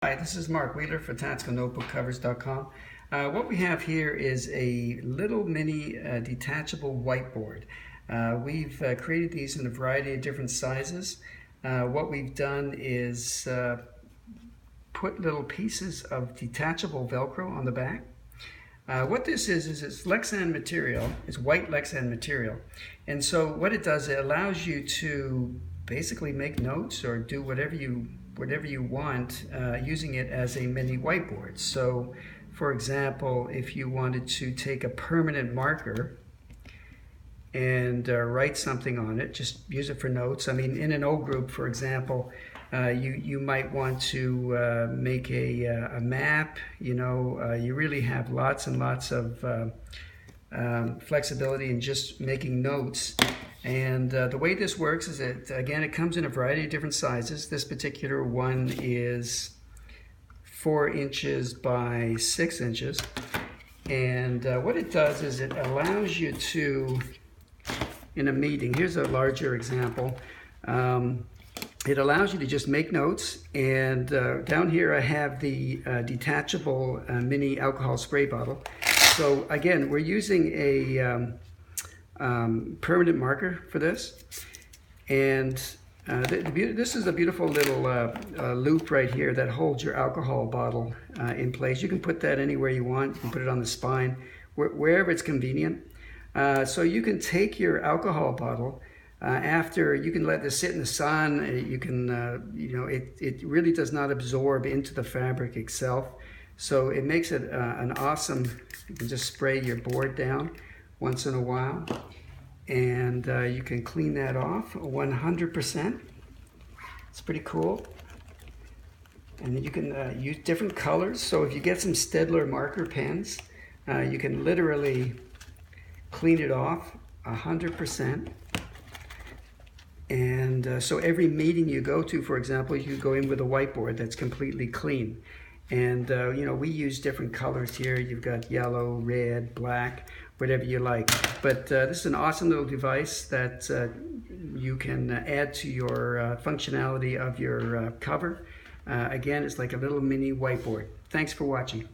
Hi, this is Mark Wheeler for TacticalNotebookCovers.com. What we have here is a little mini detachable whiteboard. We've created these in a variety of different sizes. What we've done is put little pieces of detachable Velcro on the back. What this is it's Lexan material. It's white Lexan material. And so what it does, it allows you to basically make notes or do whatever you want using it as a mini whiteboard. So for example, if you wanted to take a permanent marker and write something on it, just use it for notes. I mean, in an O group, for example, you might want to make a map. You really have lots and lots of flexibility in just making notes. And the way this works is that, again, it comes in a variety of different sizes. This particular one is 4 inches by 6 inches. And what it does is it allows you to, in a meeting, here's a larger example. It allows you to just make notes. And down here I have the detachable mini alcohol spray bottle. So again, we're using a permanent marker for this, and this is a beautiful little loop right here that holds your alcohol bottle in place. You can put that anywhere you want. You can put it on the spine, wherever it's convenient. So you can take your alcohol bottle after, you can let this sit in the sun. You can, it really does not absorb into the fabric itself. So it makes it an awesome, you can just spray your board down once in a while, and you can clean that off 100%. It's pretty cool. And then you can use different colors. So if you get some Staedtler marker pens, you can literally clean it off 100%. And so every meeting you go to, for example, you go in with a whiteboard that's completely clean. And we use different colors here. You've got yellow, red, black, whatever you like. But this is an awesome little device that you can add to your functionality of your cover. Again, it's like a little mini whiteboard. Thanks for watching.